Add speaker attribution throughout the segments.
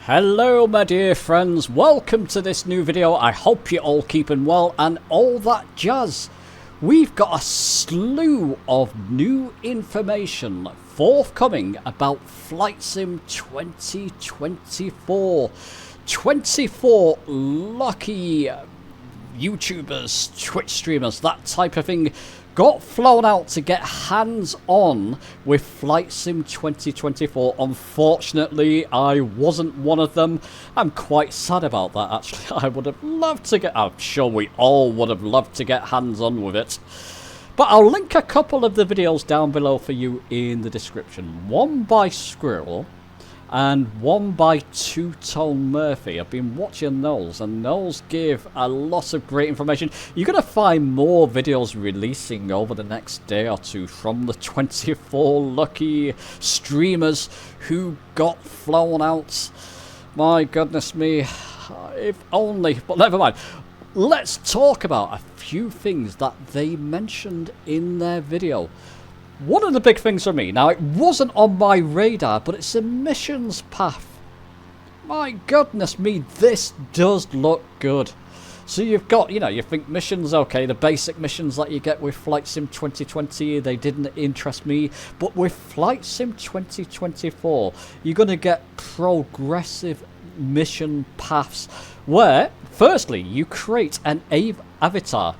Speaker 1: Hello my dear friends, welcome to this new video. I hope you're all keeping well and all that jazz. We've got a slew of new information forthcoming about Flight Sim 2024. 24 lucky YouTubers, Twitch streamers, that type of thing got flown out to get hands-on with Flight Sim 2024. Unfortunately, I wasn't one of them. I'm quite sad about that, actually. I would have loved to get... I'm sure we all would have loved to get hands-on with it. But I'll link a couple of the videos down below for you in the description. One by Squirrel and one by Two Tone Murphy. I've been watching those, and those give a lot of great information. You're going to find more videos releasing over the next day or two from the 24 lucky streamers who got flown out. My goodness me, if only, but never mind. Let's talk about a few things that they mentioned in their video. One of the big things for me, now it wasn't on my radar, but it's a missions path. My goodness me, this does look good. So you've got, you think missions, okay, the basic missions that you get with Flight Sim 2020, they didn't interest me. But with Flight Sim 2024, you're going to get progressive mission paths where, firstly, you create an avatar.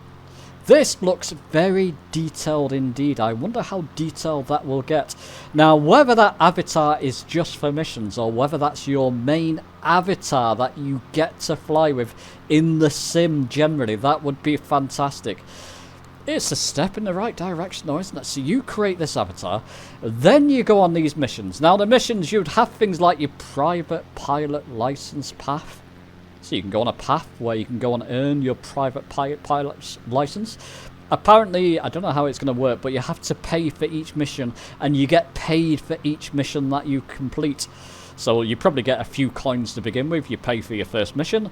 Speaker 1: This looks very detailed indeed. I wonder how detailed that will get. Now, whether that avatar is just for missions or whether that's your main avatar that you get to fly with in the sim generally, that would be fantastic. It's a step in the right direction though, isn't it? So you create this avatar, then you go on these missions. Now, the missions, you'd have things like your private pilot license path. So you can go on a path where you can go and earn your private pilot's license. Apparently, I don't know how it's going to work, but you have to pay for each mission, and you get paid for each mission that you complete. So you probably get a few coins to begin with. You pay for your first mission.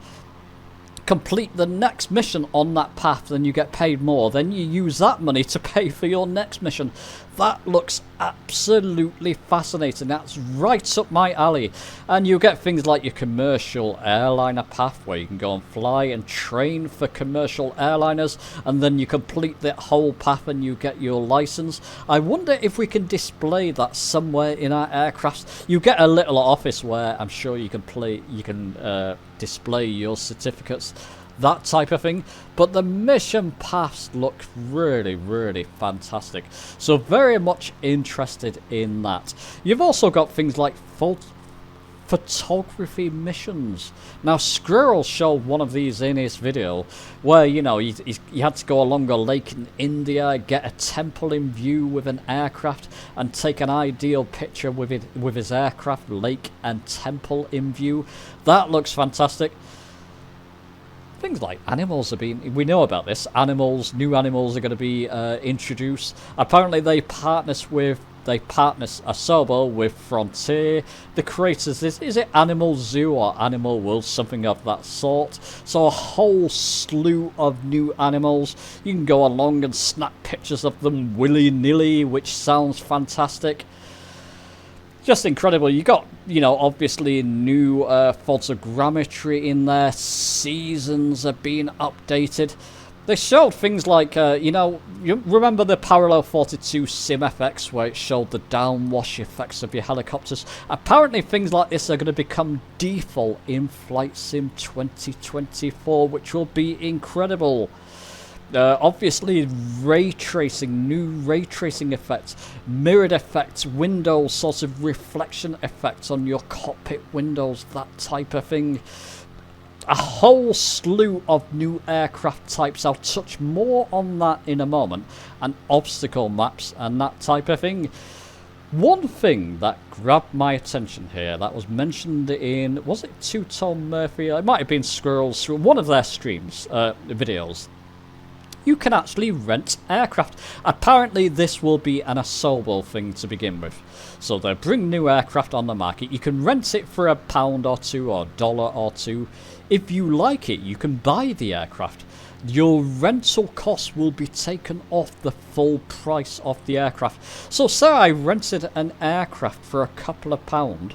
Speaker 1: Complete the next mission on that path, then you get paid more. Then you use that money to pay for your next mission. That looks absolutely fascinating. That's right up my alley. And you get things like your commercial airliner path, where you can go and fly and train for commercial airliners, and then you complete that whole path and you get your license. I wonder if we can display that somewhere in our aircraft. You get a little office where I'm sure you can display your certificates, that type of thing. But the mission paths look really, really fantastic. So very much interested in that. You've also got things like photography missions. Now, Squirrel showed one of these in his video where, he had to go along a lake in India, get a temple in view with an aircraft, and take an ideal picture with his aircraft, lake and temple in view. That looks fantastic. Things like animals are being... We know about this. New animals are going to be introduced. Apparently they partner Asobo with Frontier. The creators, is it Animal Zoo or Animal World? Something of that sort. So a whole slew of new animals. You can go along and snap pictures of them willy-nilly, which sounds fantastic. Just incredible. You got, obviously new photogrammetry in there. Seasons are being updated. They showed things like, you remember the Parallel 42 Sim FX where it showed the downwash effects of your helicopters? Apparently things like this are going to become default in Flight Sim 2024, which will be incredible. Obviously new ray tracing effects, mirrored effects, windows, sort of reflection effects on your cockpit windows, that type of thing. A whole slew of new aircraft types. I'll touch more on that in a moment, and obstacle maps and that type of thing. One thing that grabbed my attention here that was mentioned in, was it Two Tone Murphy? It might have been Squirrels, through one of their streams, videos. You can actually rent aircraft. Apparently this will be an Asobo thing to begin with. So they'll bring new aircraft on the market. You can rent it for £1 or $2 or $1 or $2. If you like it, you can buy the aircraft. Your rental costs will be taken off the full price of the aircraft. So say I rented an aircraft for a couple of £.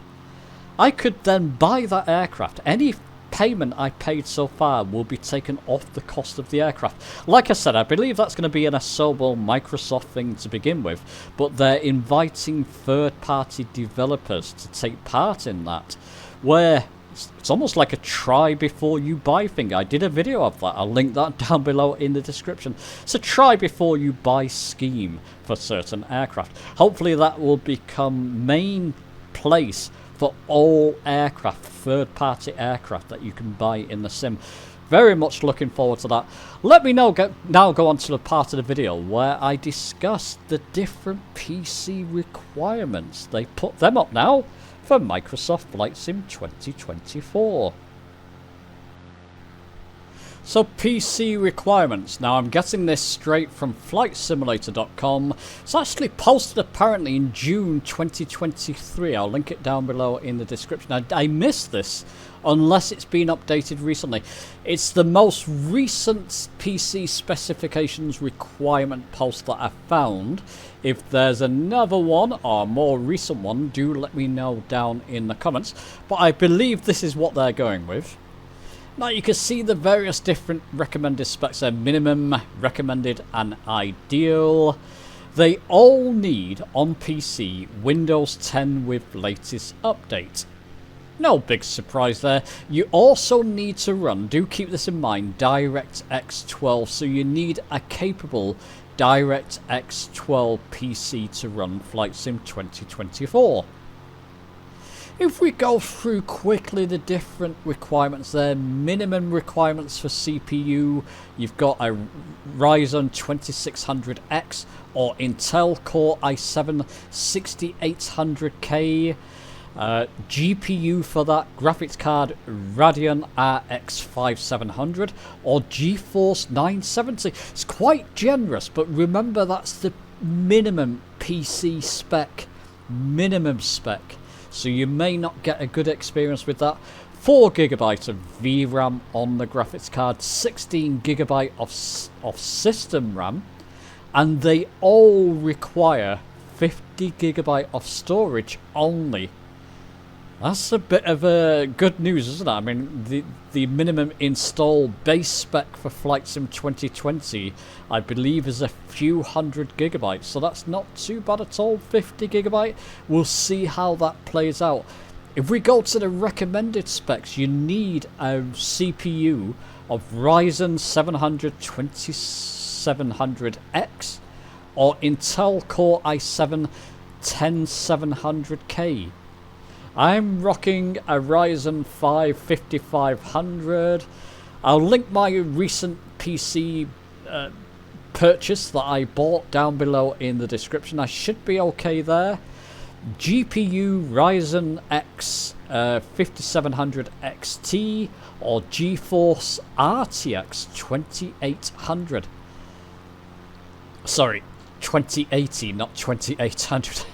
Speaker 1: I could then buy that aircraft. Any payment I paid so far will be taken off the cost of the aircraft. Like I said, I believe that's going to be an Asobo Microsoft thing to begin with, but they're inviting third-party developers to take part in that, where it's almost like a try before you buy thing. I did a video of that. I'll link that down below in the description. It's a try before you buy scheme for certain aircraft. Hopefully that will become main place for all aircraft, third-party aircraft that you can buy in the sim. Very much looking forward to that. Let me know. Now go on to the part of the video where I discuss the different PC requirements. They put them up now for Microsoft Flight Sim 2024. So PC requirements. Now I'm getting this straight from flightsimulator.com. It's actually posted apparently in June 2023. I'll link it down below in the description. I missed this unless it's been updated recently. It's the most recent PC specifications requirement post that I found. If there's another one or a more recent one, do let me know down in the comments. But I believe this is what they're going with. Now you can see the various different recommended specs there: minimum, recommended and ideal. They all need on PC Windows 10 with latest update. No big surprise there. You also need to run, do keep this in mind, DirectX 12, so you need a capable DirectX 12 PC to run Flight Sim 2024. If we go through quickly the different requirements there, minimum requirements for CPU, you've got a Ryzen 2600X or Intel Core i7 6800K. GPU for that, graphics card Radeon RX 5700 or GeForce 970. It's quite generous, but remember that's the minimum PC spec, minimum spec. So you may not get a good experience with that. 4GB of VRAM on the graphics card, 16GB of system RAM, and they all require 50GB of storage only. That's a bit of good news, isn't it? I mean, the minimum install base spec for Flight Sim 2020, I believe, is a few hundred gigabytes. So that's not too bad at all, 50GB. We'll see how that plays out. If we go to the recommended specs, you need a CPU of Ryzen 700 2700X or Intel Core i7 10700K. I'm rocking a Ryzen 5 5500. I'll link my recent PC purchase that I bought down below in the description. I should be okay there. GPU Ryzen X 5700 XT or GeForce RTX 2800. Sorry, 2080, not 2800.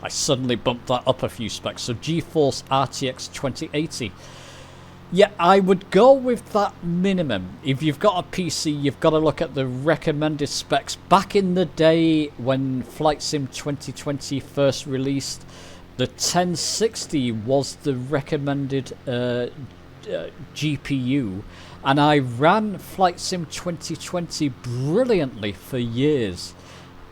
Speaker 1: I suddenly bumped that up a few specs. So GeForce RTX 2080. Yeah, I would go with that minimum. If you've got a PC, you've got to look at the recommended specs. Back in the day when Flight Sim 2020 first released, the 1060 was the recommended GPU. And I ran Flight Sim 2020 brilliantly for years.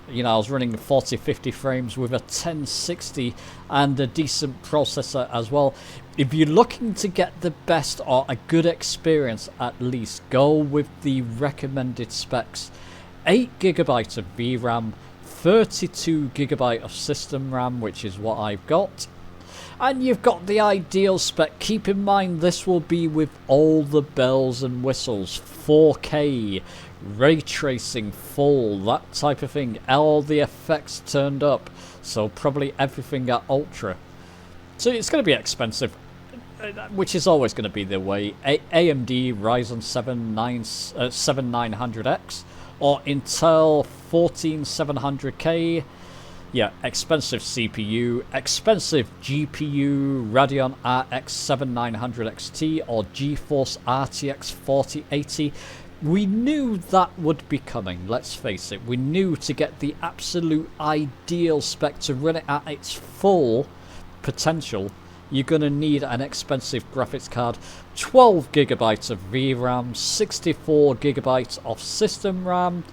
Speaker 1: You know, I was running 40-50 frames with a 1060 and a decent processor as well. If you're looking to get the best or a good experience, at least go with the recommended specs. 8GB of VRAM, 32GB of system RAM, which is what I've got. And you've got the ideal spec. Keep in mind this will be with all the bells and whistles. 4K, ray tracing full, that type of thing. All the effects turned up. So probably everything at ultra. So it's going to be expensive, which is always going to be the way. AMD Ryzen 7900X or Intel 14700K. Yeah, expensive CPU, expensive GPU, Radeon RX 7900 XT or GeForce RTX 4080. We knew that would be coming, let's face it. We knew to get the absolute ideal spec to run it at its full potential, you're going to need an expensive graphics card, 12 gigabytes of VRAM, 64 gigabytes of system RAM.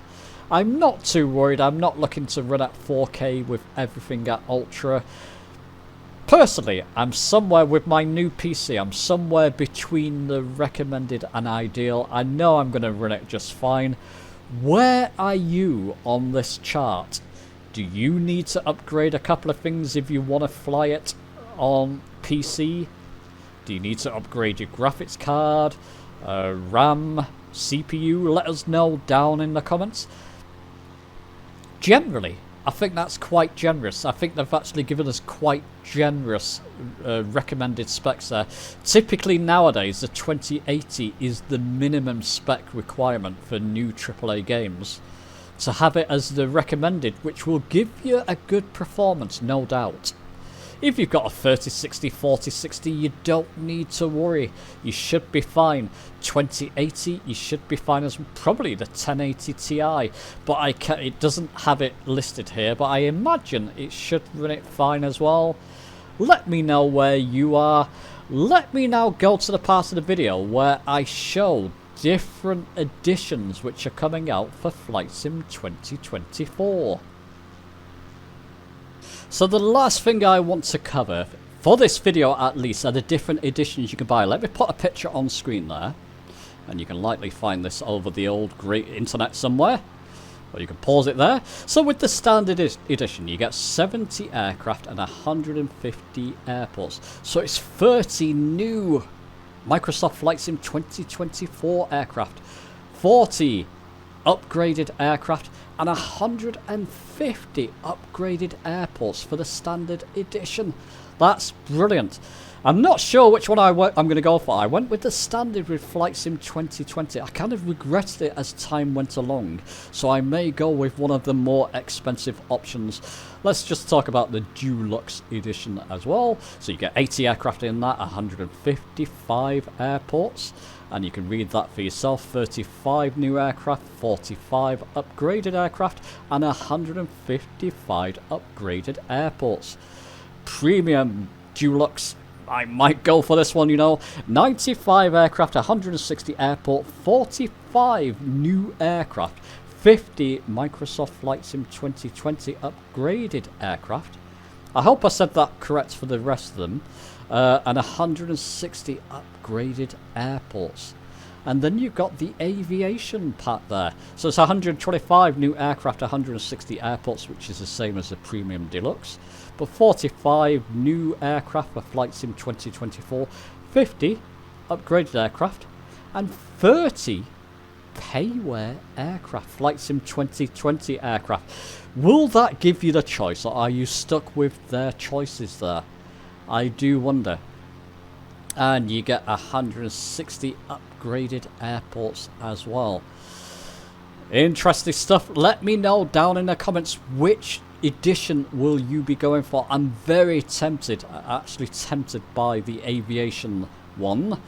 Speaker 1: I'm not too worried. I'm not looking to run at 4K with everything at ultra. Personally, I'm somewhere with my new PC. I'm somewhere between the recommended and ideal. I know I'm going to run it just fine. Where are you on this chart? Do you need to upgrade a couple of things if you want to fly it on PC? Do you need to upgrade your graphics card, RAM, CPU? Let us know down in the comments. Generally, I think that's quite generous. I think they've actually given us quite generous recommended specs there. Typically nowadays, the 2080 is the minimum spec requirement for new AAA games. To have it as the recommended, which will give you a good performance, no doubt. If you've got a 3060, 4060, you don't need to worry. You should be fine. 2080, you should be fine as probably the 1080 Ti. But it doesn't have it listed here, but I imagine it should run it fine as well. Let me know where you are. Let me now go to the part of the video where I show different editions which are coming out for Flight Sim 2024. So the last thing I want to cover, for this video at least, are the different editions you can buy. Let me put a picture on screen there, and you can likely find this over the old great internet somewhere, or you can pause it there. So with the standard edition, you get 70 aircraft and 150 airports. So it's 30 new Microsoft Flight Sim 2024 aircraft, 40 upgraded aircraft, and 150 upgraded airports for the standard edition. That's brilliant. I'm not sure which one I'm going to go for. I went with the standard with Flight Sim 2020. I kind of regretted it as time went along, so I may go with one of the more expensive options. Let's just talk about the Deluxe edition as well. So you get 80 aircraft in that, 155 airports. And you can read that for yourself. 35 new aircraft, 45 upgraded aircraft, and 155 upgraded airports. Premium Deluxe, I might go for this one, you know. 95 aircraft, 160 airport, 45 new aircraft, 50 Microsoft Flight Sim 2020 upgraded aircraft. I hope I said that correct for the rest of them. And 160 upgraded airports. And then you've got the aviation part there. So it's 125 new aircraft, 160 airports, which is the same as the Premium Deluxe. But 45 new aircraft for Flight Sim 2024, 50 upgraded aircraft, and 30 payware aircraft, Flight Sim 2020 aircraft. Will that give you the choice, or are you stuck with their choices there? I do wonder. And you get 160 upgraded airports as well. Interesting stuff. Let me know down in the comments which edition will you be going for. I'm very tempted, actually tempted by the aviation one,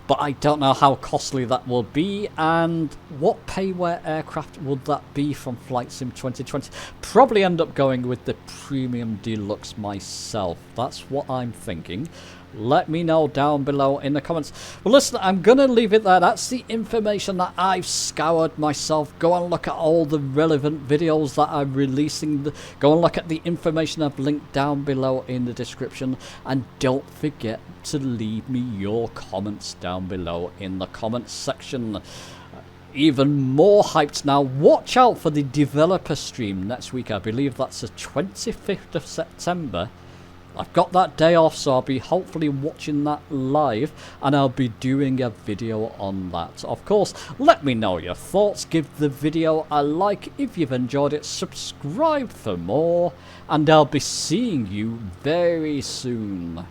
Speaker 1: but I don't know how costly that will be, and what payware aircraft would that be from Flight Sim 2020. Probably end up going with the Premium Deluxe myself. That's what I'm thinking. Let me know down below in the comments. Well, listen, I'm going to leave it there. That's the information that I've scoured myself. Go and look at all the relevant videos that I'm releasing. Go and look at the information I've linked down below in the description. And don't forget to leave me your comments down below in the comments section. Even more hyped now. Watch out for the developer stream next week. I believe that's the 25th of September. I've got that day off, so I'll be hopefully watching that live, and I'll be doing a video on that. Of course, let me know your thoughts. Give the video a like if you've enjoyed it. Subscribe for more, and I'll be seeing you very soon.